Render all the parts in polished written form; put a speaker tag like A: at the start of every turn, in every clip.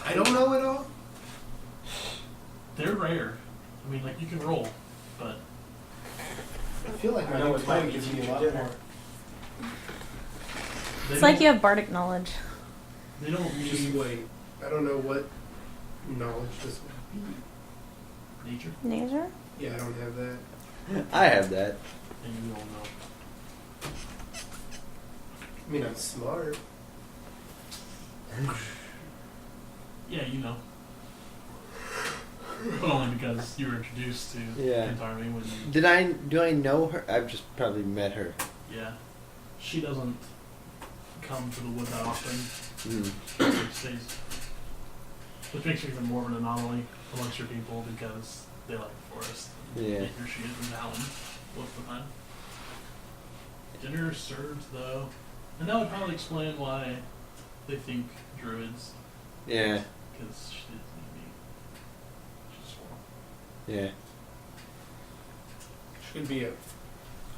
A: I don't know it all?
B: They're rare. I mean, like, you can roll, but...
A: I feel like I know what might gives me a lot more.
C: It's like you have bardic knowledge.
B: They don't
A: Just wait. I don't know what knowledge this would be.
B: Nature?
C: Nature?
A: Yeah, I don't have that.
D: I have that.
B: And you don't know.
A: I mean, I'm smart.
B: Yeah, you know. But only because you were introduced to Kentarmi when you...
D: Do I know her? I've just probably met her.
B: Yeah. She doesn't come to the wood that often.
D: Mm.
B: She stays. Which makes her even more of an anomaly amongst your people because they like the forest.
D: Yeah.
B: Here she is in Valen most of the time. Dinner served though. And that would probably explain why they think druids.
D: Yeah.
B: Because she didn't need me. She's small.
D: Yeah.
A: Should be a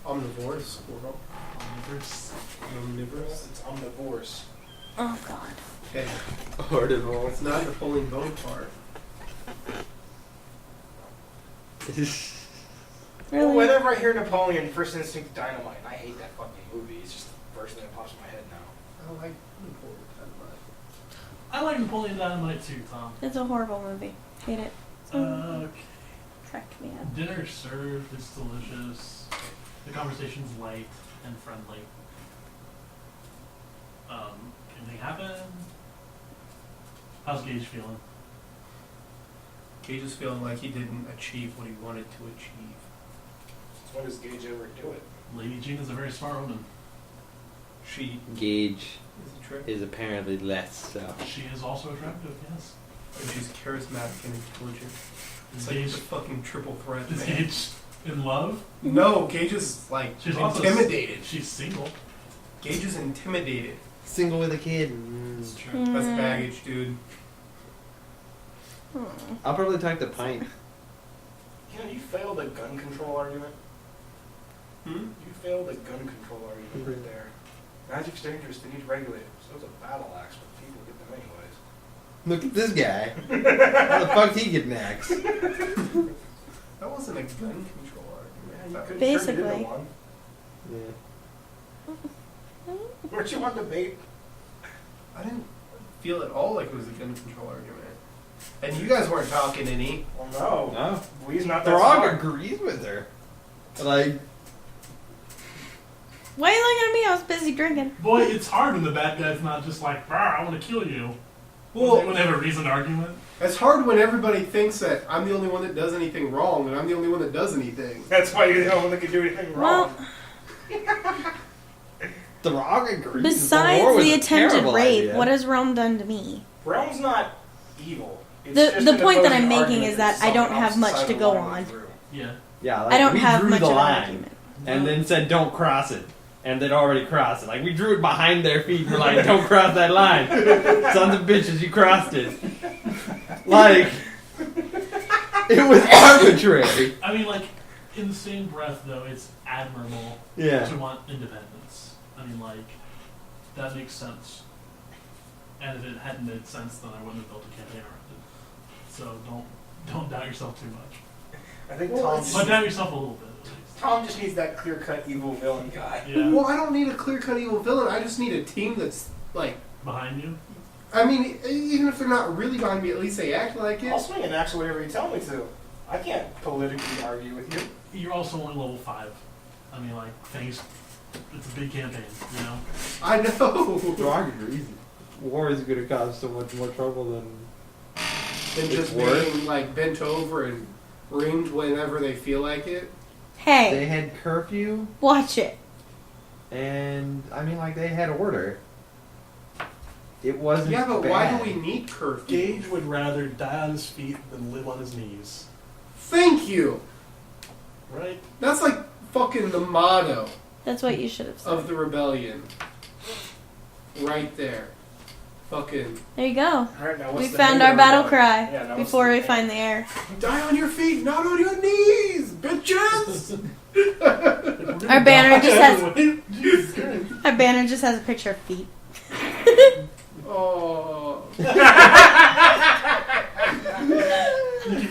A: omnivorous squirrel.
B: Omnivorous.
A: Omnivorous?
E: It's omnivorous.
C: Oh god.
A: Okay.
D: Audible.
A: It's not Napoleon Bonaparte.
C: Really?
E: Well, whenever I hear Napoleon, first instinct dynamite. And I hate that fucking movie. It's just the first thing that pops in my head now.
A: I like Napoleon Dynamite.
B: I like Napoleon Dynamite too, Tom.
C: It's a horrible movie. Hate it.
B: Okay.
C: Cracked me up.
B: Dinner served, it's delicious. The conversation's light and friendly. Anything happen? How's Gage feeling?
A: Gage is feeling like he didn't achieve what he wanted to achieve.
E: So when does Gage ever do it?
B: Lady Jean is a very smart woman.
A: She
D: Gage
A: is a trick.
D: is apparently less so.
B: She is also attractive, yes.
A: And she's charismatic and intelligent. It's
B: Is
A: like
B: Gage,
A: the fucking triple threat,
B: is
A: man.
B: Gage in love?
A: No, Gage is like
B: She's also
A: intimidated.
B: She's single.
A: Gage is intimidated.
D: Single with a kid.
B: That's true.
A: That's baggage, dude.
D: I'll probably talk to Pint.
E: You know, you failed a gun control argument. You failed a gun control argument right there. Magic's dangerous, they need to regulate it. So it's a battle axe, but people get them anyways.
D: Look at this guy. How the fuck he get an axe?
A: That wasn't a gun control argument.
E: Yeah, you could
C: Basically.
E: turn it into one.
D: Yeah.
E: Weren't you on debate?
A: I didn't feel at all like it was a gun control argument. And you guys weren't talking any.
E: Well, no.
D: No.
E: We's not that
D: Thro'gok
E: smart.
D: agrees with her. Like,
C: Why are you looking at me? I was busy drinking.
B: Boy, it's hard when the bad guy's not just like, I want to kill you.
A: Well,
B: When they have a reasoned argument.
A: it's hard when everybody thinks that I'm the only one that does anything wrong, and I'm the only one that does anything.
E: That's why you're the only one that can do anything wrong.
D: Thro'gok agrees.
C: Besides the attempted
D: terrible
C: rape,
D: idea.
C: what has Realm done to me?
E: Realm's not evil. It's
C: The
E: just
C: the
E: an
C: point that
E: opposing
C: I'm making
E: argument
C: is that I
E: someone
C: don't have
E: opposite
C: much
E: side
C: to
E: of
C: go
E: the line
C: on.
E: went through.
B: Yeah.
D: Yeah, like,
C: I don't
D: we
C: have
D: drew
C: much
D: the
C: of an
D: line,
C: argument.
D: and then said, "Don't cross it," and they'd already crossed it. Like we drew it behind their feet. We're like, "Don't cross that line, sons of bitches! You crossed it." Like it was arbitrary.
B: I mean, like, in the same breath, though, it's admirable
D: Yeah.
B: to want independence. I mean, like, that makes sense. And if it hadn't made sense, then I wouldn't have built a campaign around it. So don't doubt yourself too much.
E: I think
A: Well,
E: Tom,
B: But doubt yourself a little bit, at least.
E: Tom just needs that clear-cut evil villain guy.
B: Yeah.
A: Well, I don't need a clear-cut evil villain. I just need a team that's, like...
B: Behind you?
A: I mean, even if they're not really behind me, at least they act like
E: I'll
A: it.
E: swing an axe whatever you tell me to. I can't politically argue with you.
B: You're also only level 5. I mean, like, things... It's a big campaign, you know?
A: I know.
D: Thro'gok agrees. War is going to cause so much more trouble than
A: And just
D: worth.
A: being, like, bent over and ringed whenever they feel like it.
C: Hey,
D: They had curfew,
C: watch it.
D: and I mean, like they had order. It wasn't.
A: Yeah, but
D: bad.
A: why do we need curfew?
B: Gage would rather die on his feet than live on his knees.
A: Thank you!
B: Right?
A: That's like fucking the motto
C: That's what you should have said.
A: of the rebellion. Right there. Fucking
C: There you go.
E: Alright, now what's
C: We
E: the
C: found
E: name
C: our
E: of
C: battle
E: the-
C: cry
E: Yeah, now what's
C: before
E: the
C: we
E: name?
C: find the air.
A: die on your feet, not on your knees, bitches!
C: Our banner just has
B: Jesus Christ.
C: our banner just has a picture of feet.
A: Oh.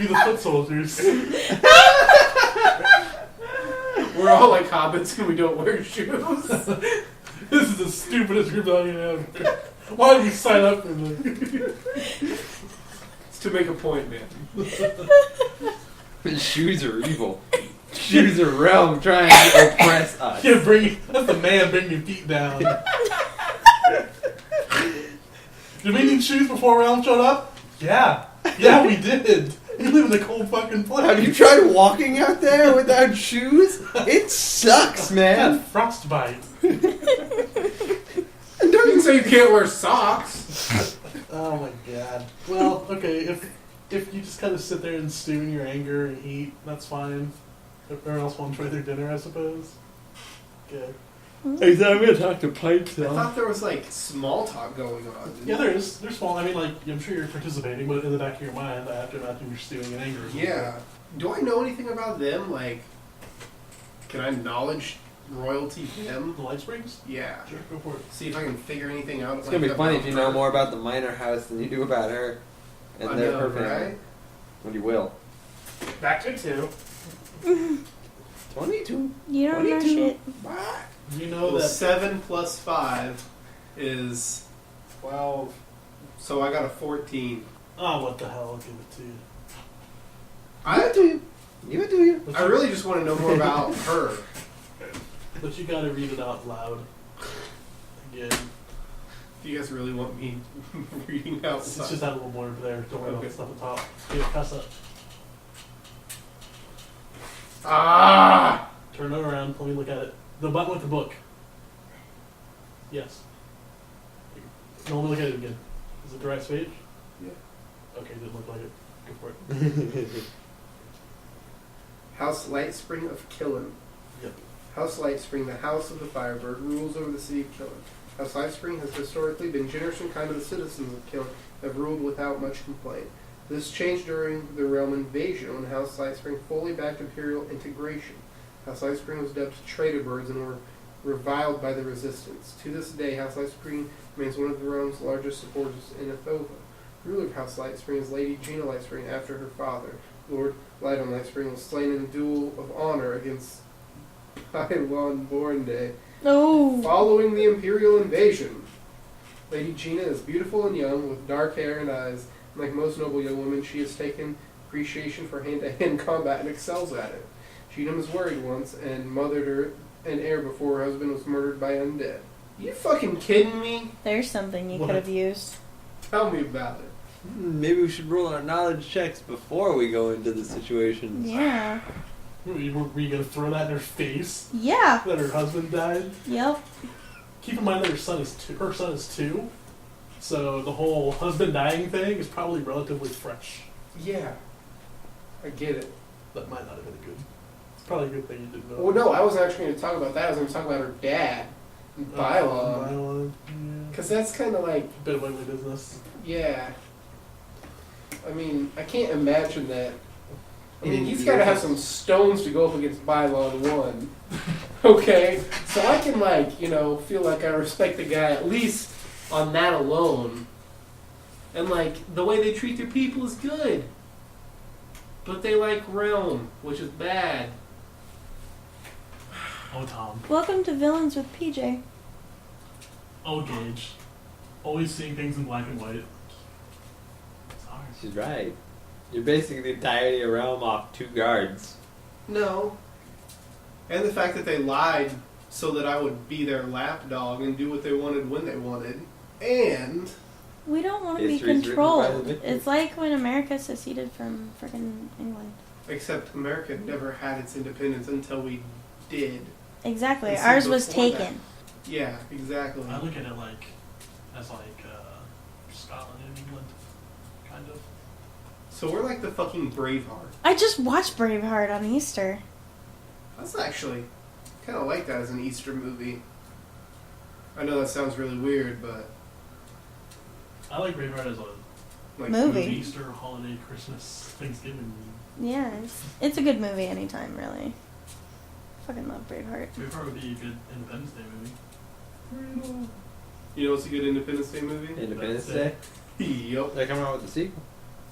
B: be the foot soldiers.
A: We're all like hobbits and we don't wear shoes.
B: This is the stupidest rebellion ever. Why did we sign up for this?
A: It's to make a point, man.
D: Shoes are evil. Shoes are realm trying to oppress us.
B: Yeah, that's the man bringing your feet down. Did we need shoes before Realm showed up? Yeah. Yeah, we did. We live in a cold fucking place.
D: Have you tried walking out there without shoes? It sucks, man.
B: Frostbite.
A: Don't even say you can't wear socks.
B: Oh my god. Well, okay, if you just kind of sit there and stew in your anger and eat, that's fine. If everyone else wants to enjoy their dinner, I suppose. Okay.
D: Hey, so I'm gonna talk to Pipes
A: I
D: now.
A: thought there was like small talk going on.
B: Yeah, there is. They're small. I mean, like, I'm sure you're participating, but in the back of your mind, I have to imagine you're stewing in anger.
A: Yeah. Do I know anything about them? Like, can I knowledge royalty them?
B: The Light Springs?
A: Yeah.
B: Sure, go for it.
A: See if I can figure anything out.
D: It's gonna be funny if you know more about the minor house than you do about her and
A: I
D: their
A: know,
D: her family.
A: right?
D: Well, you will.
E: Back to 2.
D: 22.
C: You don't know
D: 22.
C: shit.
D: What?
B: You know
A: Well,
B: that
A: 7 plus 5 is 12. So I got a 14.
B: Oh, what the hell? I'll give it to you.
A: I
D: do you. You do you.
B: But
A: I really just want to know more about her.
B: But you gotta read it out loud. Again.
A: Do you guys really want me reading out
B: It's
A: stuff?
B: just that little blurb there. Don't worry about
A: Okay.
B: the stuff at the top. Here, pass up.
A: Ah!
B: Turn it around. Let me look at it. The button with the book. Yes. No, let me look at it again. Is it the right page?
A: Yeah.
B: Okay, didn't look like it. Go for it.
A: House Lightspring of Kaylan.
B: Yep.
A: House Lightspring, the house of the Firebird, rules over the city of Kaylan. House Lightspring has historically been generous and kind to the citizens of Kaylan, have ruled without much complaint. This changed during the realm invasion when House Lightspring fully backed Imperial integration. House Lightspring was dubbed traitor birds and were reviled by the resistance. To this day, House Lightspring remains one of the realm's largest supporters in Ethova. Ruler of House Lightspring is Lady Gina Lightspring after her father. Lord Lydon Lightspring was slain in a duel of honor against Kaylan Bornday.
C: Oh.
A: Following the Imperial invasion, Lady Gina is beautiful and young, with dark hair and eyes. Like most noble young women, she has taken appreciation for hand-to-hand combat and excels at it. Gina was worried once and mothered her an heir before her husband was murdered by undead. You fucking kidding me?
C: There's something you
B: What?
C: could have used.
A: Tell me about it.
D: Maybe we should roll our knowledge checks before we go into the situation.
C: Yeah.
B: Were you gonna throw that in her face?
C: Yeah.
B: That her husband died?
C: Yep.
B: Keep in mind that her son is 2. So the whole husband dying thing is probably relatively fresh.
A: Yeah. I get it.
B: That might not have been good. It's probably a good thing you didn't know.
A: Well, no, I wasn't actually going to talk about that. I was going to talk about her dad, Bylon.
B: Bylon.
A: Because that's kind of like,
B: Bit of ugly business.
A: yeah. I mean, I can't imagine that. I mean,
D: In
A: he's got to have some stones to go up against Bylon 1. Okay? So I can, like, feel like I respect the guy at least on that alone. And, like, the way they treat their people is good. But they like realm, which is bad.
B: Oh, Tom.
C: Welcome to Villains with PJ.
B: Oh, Gage. Always seeing things in black and white. Sorry.
D: She's right. You're basing the entirety of Realm off 2 guards.
A: No. And the fact that they lied so that I would be their lapdog and do what they wanted when they wanted. And
C: We don't want to be
D: History's written by the
C: controlled.
D: victors.
C: It's like when America seceded from friggin' England.
A: except America never had its independence until we did.
C: Exactly.
A: And see,
C: Ours was
A: before that-
C: taken.
A: Yeah, exactly.
B: I look at it as Scotland and England, kind of.
A: So we're like the fucking Braveheart.
C: I just watched Braveheart on Easter.
A: That's actually kind of like that as an Easter movie. I know that sounds really weird, but
B: I like Braveheart as a
A: like
C: Movie.
B: Easter, holiday, Christmas, Thanksgiving.
C: Yeah, it's a good movie anytime, really. Fucking love Braveheart.
B: Braveheart would be a good Independence Day movie.
A: You know what's a good Independence Day movie?
D: Independence
B: That's
D: Day.
A: Yup.
D: They're coming out with a sequel.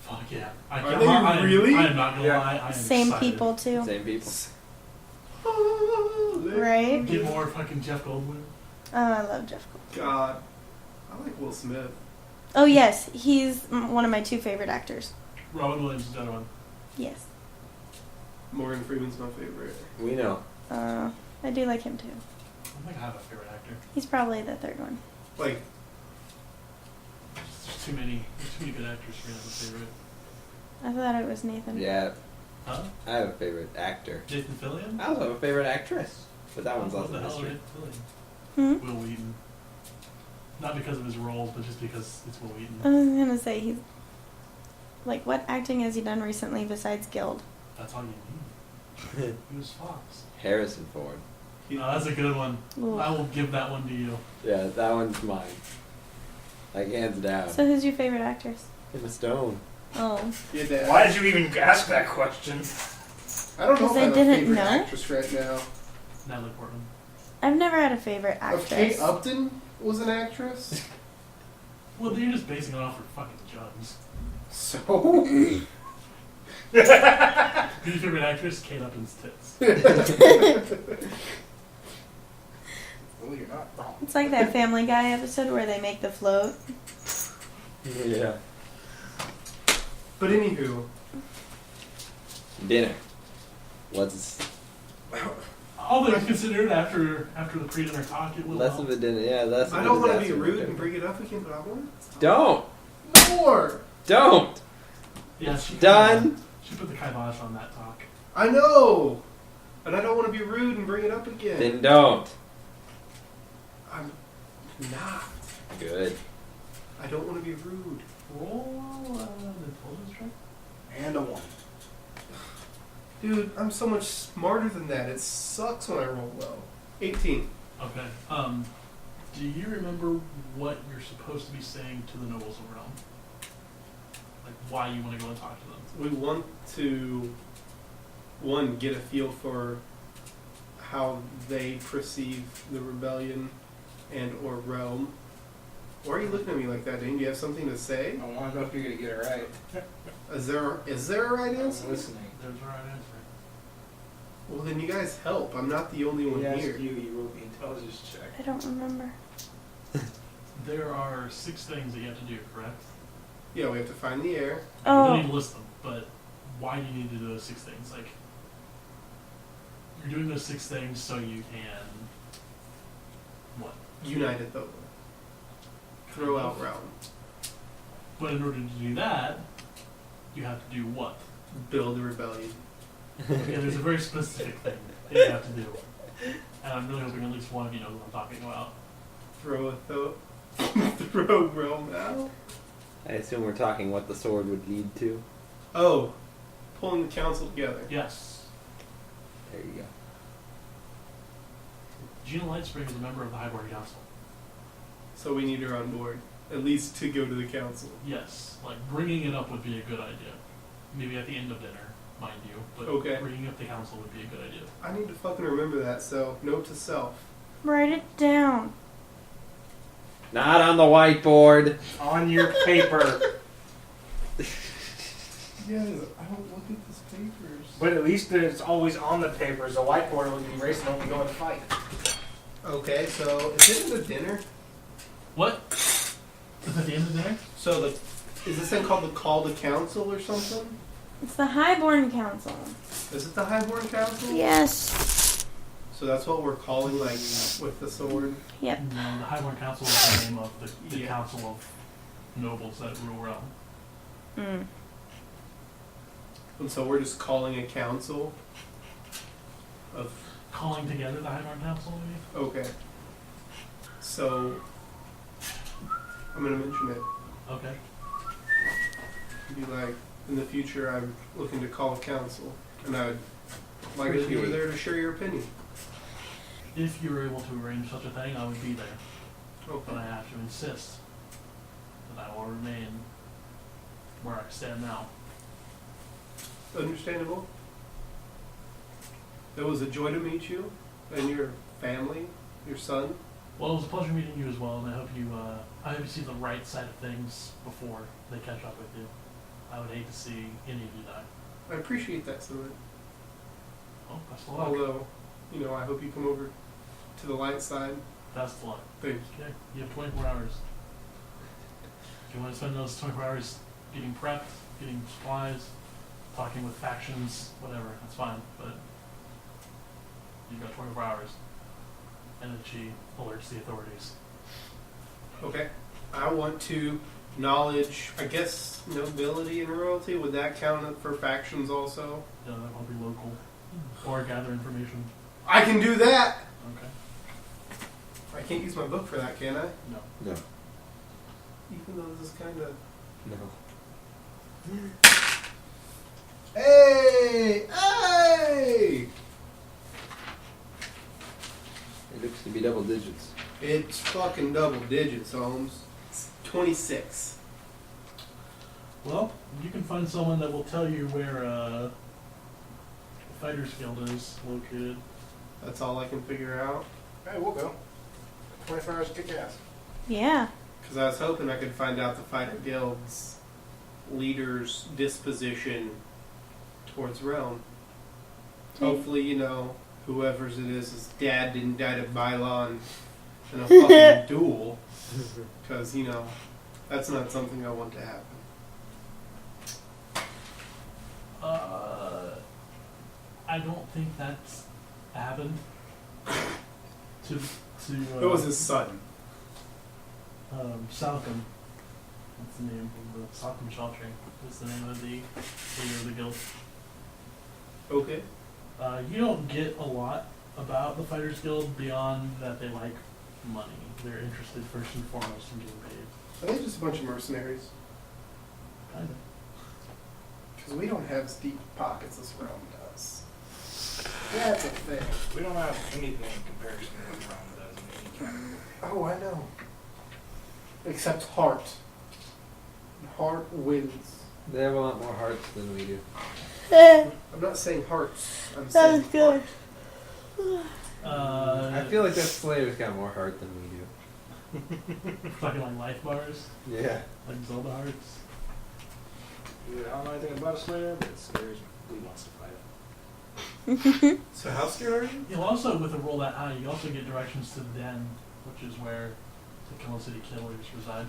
B: Fuck yeah. I
A: Are
B: can't,
A: they
B: I am-
A: really?
B: I am not gonna
E: Yeah.
B: lie. I am
C: Same
B: excited.
C: people too,
D: Same people.
C: right?
B: Get more fucking Jeff Goldblum.
C: Oh, I love Jeff Goldblum.
A: God. I like Will Smith.
C: Oh yes, he's one of my 2 favorite actors.
B: Robin Williams is the other one.
C: Yes.
A: Morgan Freeman's my favorite.
D: We know.
C: I do like him too.
B: I don't think I have a favorite actor.
C: He's probably the 3rd one.
A: Like,
B: There's too many good actors for me to have a favorite.
C: I thought it was Nathan.
D: Yeah,
B: Huh?
D: I have a favorite actor.
B: Nathan Fillion?
D: I also have a favorite actress, but that one's
B: What
D: also
B: the hell
D: mystery.
B: is Nathan
C: Hmm?
B: Fillion? Will Wheaton. Not because of his roles, but just because it's Will Wheaton.
C: I was gonna say he's like, what acting has he done recently besides Guild?
B: That's all you need. He was Fox.
D: Harrison Ford.
B: That's a good one.
C: Ooh.
B: I will give that one to you.
D: Yeah, that one's mine. Like hands down.
C: So who's your favorite actress?
D: Emma Stone.
C: Oh,
A: yeah, Dad.
E: Why did you even ask that question?
A: I don't know if
C: Because
A: I
C: I
A: have a
C: didn't
A: favorite
C: know.
A: actress right now.
B: Natalie Portman.
C: I've never had a favorite
A: If Kate
C: actress.
A: Upton was an actress,
B: Well, you're just basing it off her fucking jugs.
A: so
B: Who's your favorite actress? Kate Upton's tits.
E: Well, you're not wrong.
C: It's like that Family Guy episode where they make the float.
D: Yeah.
A: But anywho,
D: Dinner. What's
B: All things considered, after the pre-dinner talk, it will
D: less
B: help.
D: of a dinner? Yeah, less.
A: I
D: of
A: don't
D: a
A: want to be
D: disaster
A: rude
D: dinner.
A: and bring it up again, but I want
D: Don't.
A: more.
D: Don't.
B: Yeah, she
D: Done.
B: She put the kibosh on that talk.
A: I know, and I don't want to be rude and bring it up again.
D: Then don't.
A: I'm not.
D: Good.
A: I don't want to be rude.
B: Roll the intelligence check.
E: And a 1.
A: Dude, I'm so much smarter than that. It sucks when I roll low. 18.
B: Okay. Do you remember what you're supposed to be saying to the nobles of realm? Like why you want to go and talk to them?
A: We want to, one, get a feel for how they perceive the rebellion and or realm. Why are you looking at me like that, Dane? Do you have something to say?
E: I want to know if you're going to get it right.
A: Is there a right
E: I'm
A: answer?
E: listening.
B: There's the right answer.
A: Well, then you guys help. I'm not the only one
E: He asked
A: here.
E: you wrote the intelligence check.
C: I don't remember.
B: There are 6 things that you have to do, correct?
A: Yeah, we have to find the air.
B: You don't
C: Oh,
B: need to list them, but why do you need to do those 6 things? Like, you're doing those 6 things so you can what?
A: Unite Ethova. Throw out realm.
B: But in order to do that, you have to do what?
A: Build a rebellion.
B: Okay, there's a very specific thing that you have to do. And I'm really hoping at least one of you knows what I'm talking about.
A: Throw throw realm out.
D: I assume we're talking what the sword would lead to.
A: Oh, pulling the council together.
B: Yes.
D: There you go.
B: Gina Lightspring is a member of the Highborn Council.
A: So we need her on board, at least to go to the council.
B: Yes, like bringing it up would be a good idea. Maybe at the end of dinner, mind you, but
A: Okay.
B: bringing up the council would be a good idea.
A: I need to fucking remember that. So note to self.
C: write it down.
D: Not on the whiteboard.
E: On your paper.
A: Yeah, I don't look at this papers.
E: But at least it's always on the papers. The whiteboard will be erased and only go in the fight.
A: Okay, so is it in the dinner?
B: What? Is that the end of dinner?
A: So the is this thing called the call to council or something?
C: It's the Highborn Council.
A: Is it the Highborn Council?
C: Yes.
A: So that's what we're calling, like, with the sword?
C: Yep.
B: No, the Highborn Council is the name of the
A: Yeah.
B: council of nobles that rule realm.
C: Mm.
A: And so we're just calling a council of...
B: Calling together the Highborn Council, maybe?
A: Okay. So, I'm going to mention it.
B: Okay.
A: Be like, in the future, I'm looking to call a council. And I'd like if you were there to share your opinion.
B: If you were able to arrange such a thing, I would be there. But
A: Okay.
B: I have to insist that I will remain where I stand now.
A: Understandable. It was a joy to meet you and your family, your son.
B: Well, it was a pleasure meeting you as well, and I hope you see the right side of things before they catch up with you. I would hate to see any of you die.
A: I appreciate that sentiment.
B: Oh, best of luck.
A: Although, I hope you come over to the light side.
B: Best of luck.
A: Thanks.
B: Okay, you have 24 hours. If you want to spend those 24 hours getting prepped, getting supplies, talking with factions, whatever, that's fine. But you've got 24 hours. And then she alerts the authorities.
A: Okay. I want to knowledge, I guess, nobility and royalty. Would that count for factions also?
B: Yeah, that will be local. Or gather information.
A: I can do that!
B: Okay.
A: I can't use my book for that, can I?
B: No.
D: No.
A: Even though this is kind of...
D: No.
A: Hey! Hey!
D: It looks to be double digits.
A: It's fucking double digits, Holmes. It's 26.
B: Well, you can find someone that will tell you where the Fighters Guild is located.
A: That's all I can figure out.
E: Hey, we'll go. 24 hours to kick ass.
C: Yeah.
A: Because I was hoping I could find out the Fighter Guild's leader's disposition towards Realm. Hopefully, whoever's it is, his dad didn't die to Bylon in a fucking duel. Because, that's not something I want to happen.
B: I don't think that's happened.
A: It was his son.
B: Salcom. That's the name of the Salcom Sheltering. Is the name of the leader of the guild.
A: Okay.
B: You don't get a lot about the Fighters Guild beyond that they like money. They're interested first and foremost in getting paid.
A: Are they just a bunch of mercenaries?
B: Kind of.
A: Because we don't have as deep pockets as Realm does. That's a thing.
E: We don't have anything in comparison to what Rome does in any category.
A: Oh, I know. Except heart. Heart wins.
D: They have a lot more hearts than we do.
A: I'm not saying hearts. I'm
C: That
A: saying
C: was good.
D: I feel like that Slayer's got more heart than we do.
B: Talking like life bars,
D: Yeah.
B: like Zelda hearts.
E: I don't know anything about a Slayer, but Slayer's really wants to fight it.
A: So how scared are you?
B: You'll also, with a roll that high, you also get directions to the Den, which is where the Killin City Killers reside.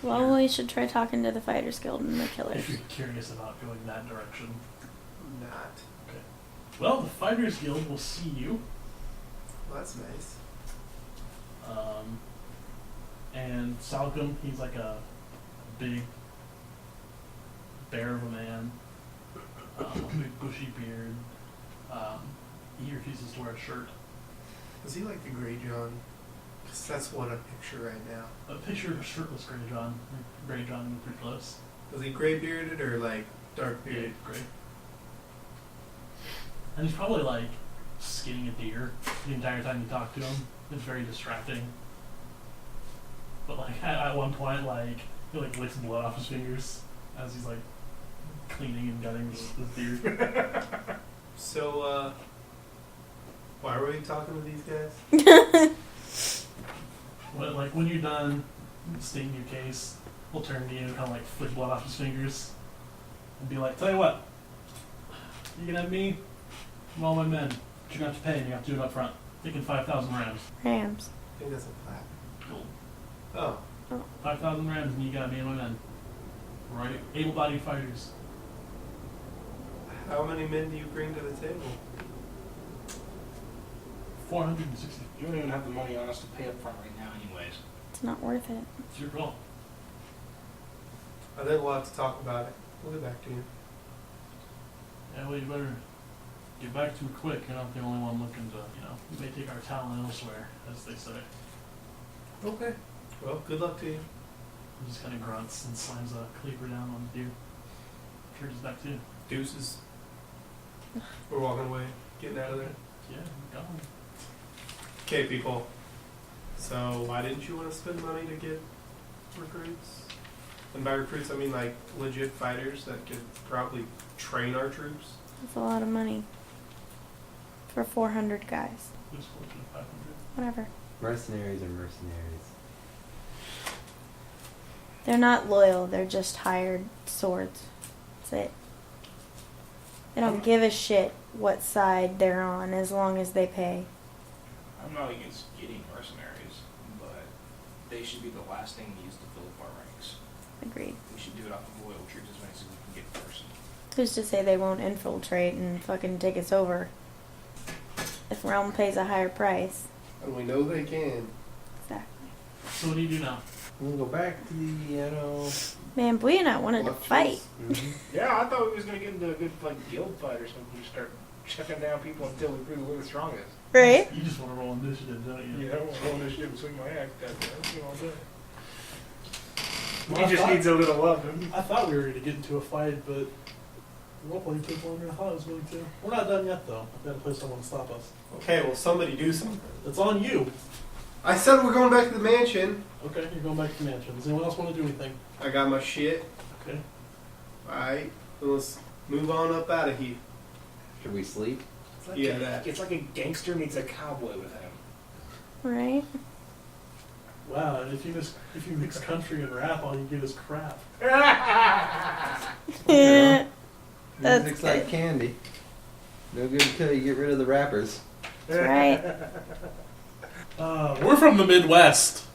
C: Well, we should try talking to the Fighters Guild and the
B: If
C: Killers.
B: you're curious about going that direction.
A: Not.
B: Okay. Well, the Fighters Guild will see you.
A: Well, that's nice.
B: And Salcom, he's like a big bear of a man, a big bushy beard. He refuses to wear a shirt.
A: Is he like the Grey John? Because that's what I picture right now.
B: A picture of a shirtless Grey John. Grey John would be pretty close.
A: Was he gray bearded or like dark bearded?
B: Gray. And he's probably like skinning a deer the entire time you talk to him. It's very distracting. But like at one point, like he like licks blood off his fingers as he's like cleaning and gutting this deer.
A: So, why were we talking to these guys?
B: When you're done stating your case, we'll turn to you and kind of like flick blood off his fingers and be like, "Tell you what, you can have me and all my men. But you're gonna have to pay, and you have to do it up front. Taking 5,000 rams.
C: Rams.
A: I think that's a plat.
B: Gold.
A: Oh.
B: 5,000 rams, and you got me and my men. Right? Able-bodied fighters.
A: How many men do you bring to the table?
B: 460.
E: You don't even have the money on us to pay up front right now anyways.
C: It's not worth it.
B: It's your call.
A: I think we'll have to talk about it. We'll get back to you.
B: Yeah, well, you better get back to it quick. You're not the only one looking to, you may take our talent elsewhere, as they say.
A: Okay. Well, good luck to you.
B: He just kind of grunts and slams a cleaver down on the deer. Turns back to you.
A: Deuces. We're walking away. Getting out of there.
B: Yeah, go.
A: Okay, people. So, why didn't you want to spend money to get recruits? And by recruits, I mean like legit fighters that could probably train our troops.
C: That's a lot of money. For 400 guys.
B: Who's closer to 500?
C: Whatever.
D: Mercenaries are mercenaries.
C: They're not loyal. They're just hired swords. That's it. They don't give a shit what side they're on as long as they pay.
E: I'm not against getting mercenaries, but they should be the last thing used to fill up our ranks.
C: Agreed.
E: We should do it off of loyal troops as many as we can get first.
C: Who's to say they won't infiltrate and fucking take us over? If Realm pays a higher price.
A: And we know they can.
C: Exactly.
B: So what do you do now?
D: We'll go back to the,
C: Man, Bui and I wanted to
A: Watch
C: fight.
E: Yeah, I thought we was gonna get into a good guild fight or something. Just start chucking down people until we prove we're the strongest.
C: Right?
B: You just want to roll initiative, don't you?
E: Yeah, I won't roll this shit and swing my axe. That's all day.
B: Well,
E: He
B: I
E: just
B: thought-
E: needs a little loving.
B: I thought we were going to get into a fight, but roleplaying took longer than I thought it was going to. We're not done yet, though. I've got to play someone to stop us.
A: Okay, well, somebody do something.
B: It's on you.
A: I said we're going back to the mansion.
B: Okay, you're going back to the mansion. Does anyone else want to do anything?
A: I got my shit.
B: Okay.
A: Alright, let's move on up out of here.
D: Should we sleep?
E: It's like
A: Yeah,
E: a,
A: that.
E: It's like a gangster meets a cowboy with him.
C: Right?
B: Wow, and if you mix country and rap, all you get is crap.
C: That's
D: Music's like
C: good.
D: candy. No good until you get rid of the rappers.
C: That's right.
B: We're from the Midwest.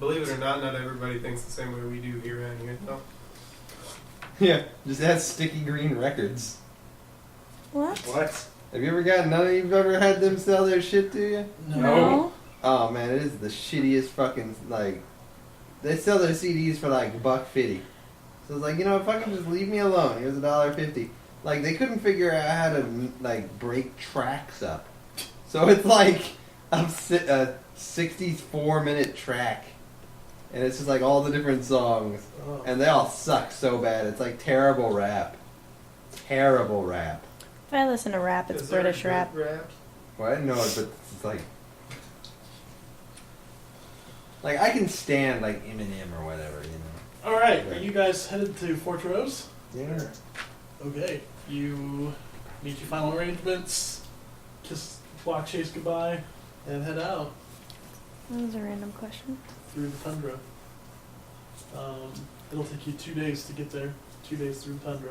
A: Believe it or not everybody thinks the same way we do here around here, though.
D: Yeah, just has sticky green records.
C: What?
E: What?
D: Have you ever gotten none of you've ever had them sell their shit to you?
C: No.
D: Oh man, it is the shittiest fucking like. They sell their CDs for like $1.50. So it's like, you know, fucking just leave me alone. Here's $1.50. Like they couldn't figure out how to like break tracks up. So it's like a 64-minute track, and it's just like all the different songs,
B: Oh.
D: and they all suck so bad. It's like terrible rap. Terrible rap.
C: If I listen to rap, it's
A: Is there
C: British
A: good
C: rap.
D: Well, I didn't know it, but it's like I can stand like Eminem or whatever, you know.
B: All right, are you guys headed to Fortrose?
D: Yeah.
B: Okay. You meet your final arrangements, kiss block chase goodbye, and head out
C: That was a random question.
B: through the tundra. It'll take you 2 days to get there. 2 days through the tundra.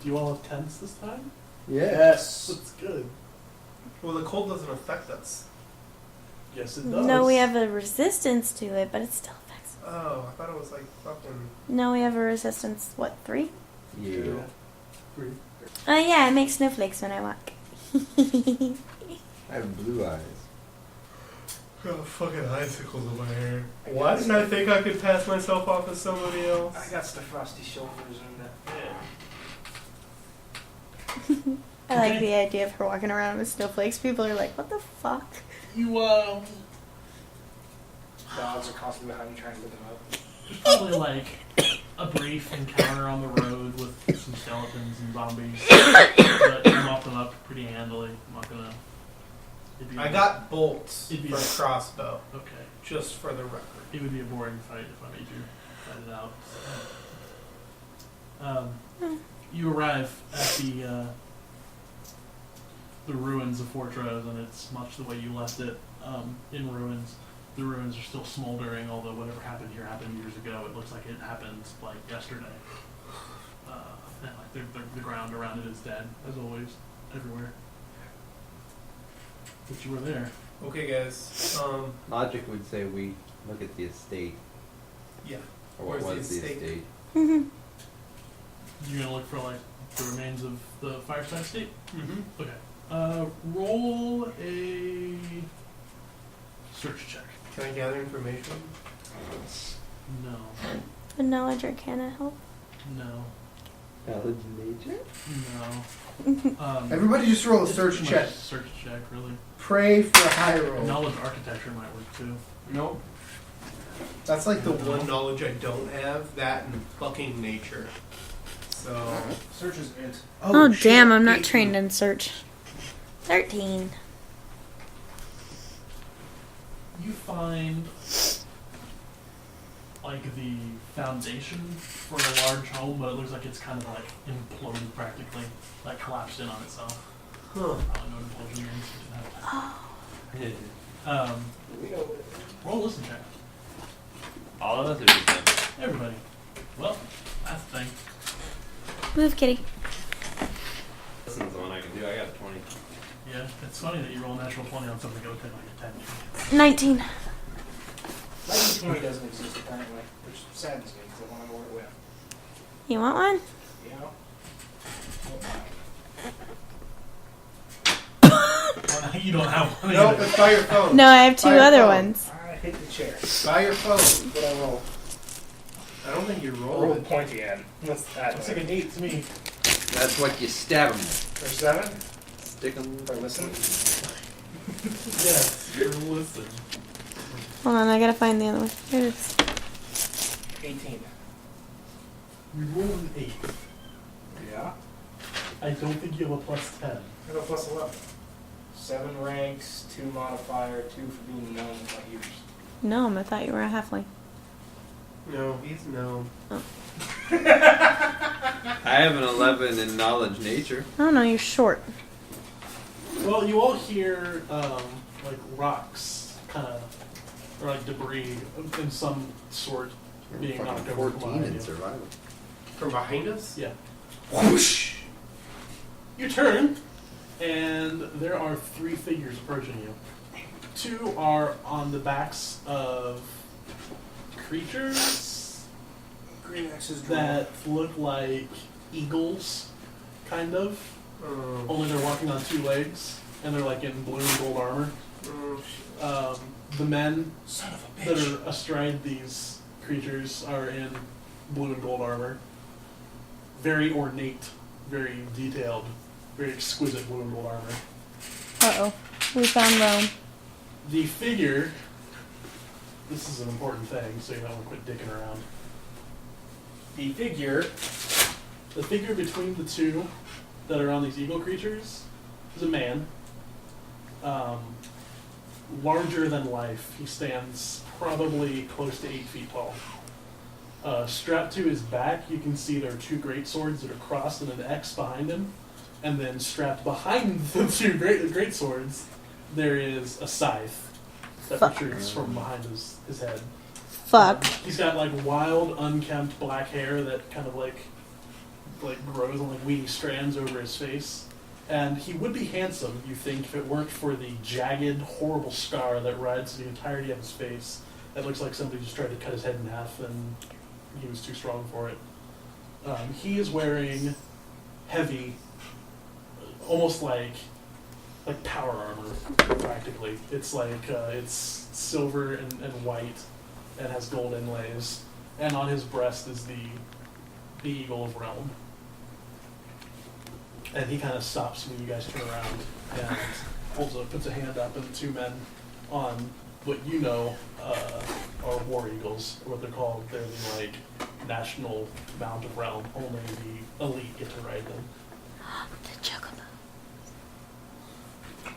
B: Do you all have tents this time?
D: Yes.
B: That's good.
A: Well, the cold doesn't affect us.
B: Yes, it does.
C: No, we have a resistance to it, but it still affects.
A: Oh, I thought it was like fucking...
C: No, we have a resistance, what, 3?
D: Yeah.
B: Three.
C: Yeah, I make snowflakes when I walk.
D: I have blue eyes.
A: Got fucking icicles in my hair. Why didn't I think I could pass myself off as somebody else?
E: I got the frosty shoulders in that bed.
C: I like the idea of her walking around with snowflakes. People are like, what the fuck?
B: You,
E: Dogs are constantly behind you trying to lift them up.
B: there's probably like a brief encounter on the road with some skeletons and zombies. But you mop them up pretty handily. I'm not gonna. it'd be-
A: I got bolts
B: It'd be
A: for a
B: like-
A: crossbow,
B: Okay.
A: just for the record.
B: It would be a boring fight if I made you fight it out. You arrive at the ruins of Fortrose, and it's much the way you left it, in ruins. The ruins are still smoldering, although whatever happened here happened years ago. It looks like it happened like yesterday. And like the ground around it is dead, as always, everywhere. But you were there.
A: Okay, guys.
D: Logic would say we look at the estate.
A: Yeah.
D: Or what
A: Where's
D: was
A: the
D: the
A: estate?
D: estate?
B: You're gonna look for like the remains of the Fireside Estate?
A: Mm-hmm.
B: Okay. Roll a search check.
A: Can I gather information?
B: No.
C: A knowledge arcana help?
B: No.
D: Knowledge nature?
B: No.
A: Everybody just roll a
B: it's
A: search
B: pretty
A: check.
B: much Search check, really.
A: Pray for a high roll.
B: Knowledge architecture might work too.
A: Nope. That's like the one knowledge I don't have, that and fucking nature. So...
E: Search is it.
C: Oh,
A: shit,
C: damn, I'm not
A: 18.
C: trained in search. 13.
B: You find like the foundation for a large home, but it looks like it's kind of like imploded practically, like collapsed in on itself.
A: Huh.
B: I don't know what implosion means.
C: Oh.
B: Um,
E: We know what it is.
B: Roll listen check.
D: All of us are just them.
B: Everybody. Well, that's the thing.
C: Move, kitty.
D: Listen's the one I can do. I got a 20.
B: Yeah, it's funny that you roll a natural 20 on something that would take like a 10.
C: 19.
E: My D20 doesn't exist apparently, which saddens me because I want to know where it went.
C: You want one?
E: You know?
B: Well, you don't have one
A: Nope,
B: either.
A: it's by your phone.
C: No, I have two
A: By your
C: other
A: phone.
C: ones.
E: I hit the chair.
A: By your phone.
E: What I roll?
A: I don't think you
E: I
A: rolled
E: rolled
A: it.
E: pointy end. What's that?
B: Looks like an 8 to me.
D: That's what you stab them with.
E: For 7?
D: Stick them.
E: If I listen?
B: Yes, you're listen.
C: Hold on, I gotta find the other one. Here it is.
E: 18.
B: You rolled an 8.
E: Yeah?
B: I don't think you have a plus 10.
E: I have a plus 11. 7 ranks, 2 modifier, 2 for being known with my ears.
C: Gnome, I thought you were a halfling.
A: No, he's no.
D: I have an 11 in knowledge nature.
C: Oh no, you're short.
B: Well, you all hear like rocks, kind of, or like debris in some sort being knocked over from
D: 14
B: behind
D: in
B: you.
D: survival.
A: From behind us?
B: Yeah. Whoosh! You turn, and there are 3 figures approaching you. 2 are on the backs of creatures
E: Green X's
B: that look like eagles, kind of. Only they're walking on 2 legs, and they're like in blue and gold armor. The men
E: Son of a
B: that
E: bitch.
B: are astride these creatures are in blue and gold armor. Very ornate, very detailed, very exquisite blue and gold armor.
C: Uh-oh. We found Rome.
B: The figure, this is an important thing, so you don't want to quit dicking around. The figure between the 2 that are on these eagle creatures is a man. Larger than life. He stands probably close to 8 feet tall. Strapped to his back, you can see there are 2 great swords that are crossed and an X behind him. And then strapped behind the 2 great swords, there is a scythe that
C: Fuck.
B: protrudes from behind his head.
C: Fuck.
B: He's got like wild, unkempt black hair that kind of like grows on like weedy strands over his face. And he would be handsome, you think, if it weren't for the jagged, horrible scar that rides the entirety of his face. That looks like somebody just tried to cut his head in half and he was too strong for it. He is wearing heavy, almost like power armor, practically. It's like, it's silver and white and has gold inlays. And on his breast is the Eagle of Realm. And he kind of stops when you guys turn around and puts a hand up, and the 2 men on what you know are war eagles, or what they're called. They're the like national mount of realm. Only the elite get to ride them.
C: The chocobo.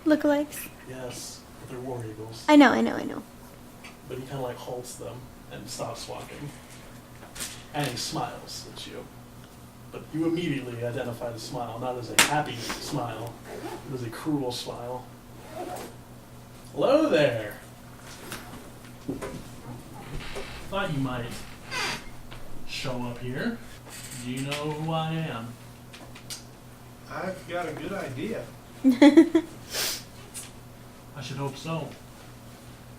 C: Lookalikes.
B: Yes, but they're war eagles.
C: I know.
B: But he kind of like halts them and stops walking, and he smiles at you. But you immediately identify the smile, not as a happy smile, but as a cruel smile. Hello there. Thought you might show up here. Do you know who I am?
A: I've got a good idea.
B: I should hope so.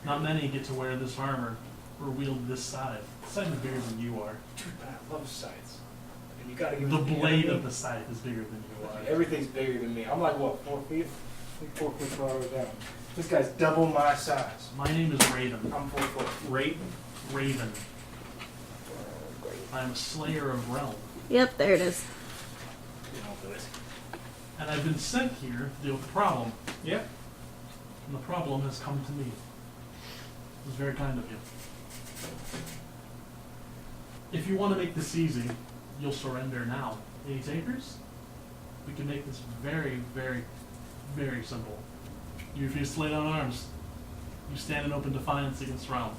B: Not many get to wear this armor or wield this scythe. The scythe is bigger than you are.
E: Dude, man, I love scythes. And you gotta give
B: The
E: me
B: blade
E: everything.
B: of the scythe is bigger than you are.
E: Everything's bigger than me. I'm like, what, 4 feet? I'm 4 feet far down. This guy's double my size.
B: My name is Raven.
E: I'm 4 foot.
B: Raven. I am a slayer of realm.
C: Yep, there it is.
E: You don't do it.
B: And I've been sent here to deal with the problem.
A: Yeah.
B: And the problem has come to me. It was very kind of you. If you want to make this easy, you'll surrender now. Any takers? We can make this very, very, very simple. You refuse to lay down arms. You stand in open defiance against realm.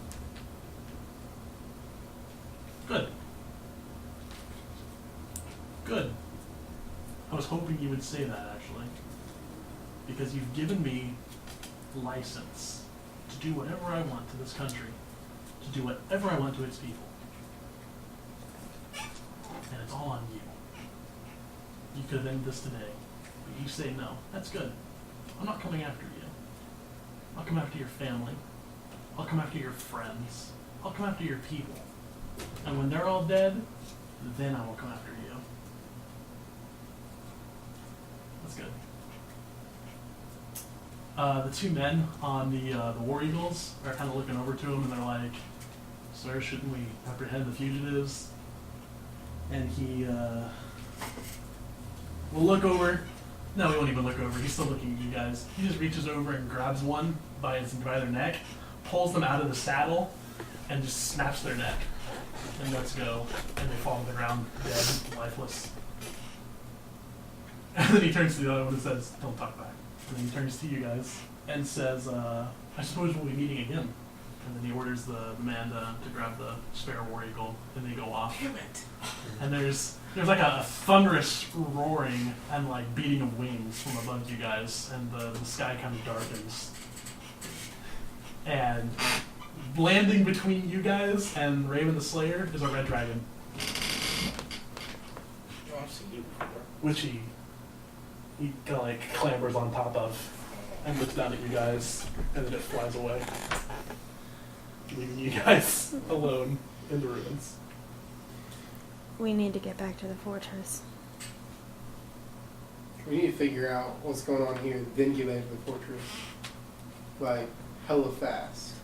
B: Good. Good. I was hoping you would say that, actually. Because you've given me license to do whatever I want to this country, to do whatever I want to its people. And it's all on you. You could have ended this today, but you say no. That's good. I'm not coming after you. I'll come after your family. I'll come after your friends. I'll come after your people. And when they're all dead, then I will come after you. That's good. The two men on the War Eagles are kind of looking over to him, and they're like, "Sir, shouldn't we apprehend the fugitives?" And he will look over. No, he won't even look over. He's still looking at you guys. He just reaches over and grabs one by their neck, pulls them out of the saddle, and just snaps their neck. And lets go. And they fall to the ground, dead, lifeless. And then he turns to the other one and says, "Don't talk back." And then he turns to you guys and says, "I suppose we'll be meeting again." And then he orders the man to grab the spare War Eagle, and they go off.
E: Damn it!
B: And there's like a thunderous roaring and like beating of wings from above you guys, and the sky kind of darkens. And landing between you guys and Raven the Slayer is a red dragon,
E: Oh, I've seen you before.
B: which he kind of like clambers on top of and looks down at you guys, and then it flies away, leaving you guys alone in the ruins.
C: We need to get back to the fortress.
A: We need to figure out what's going on here, then get back to the fortress. Like, hella fast.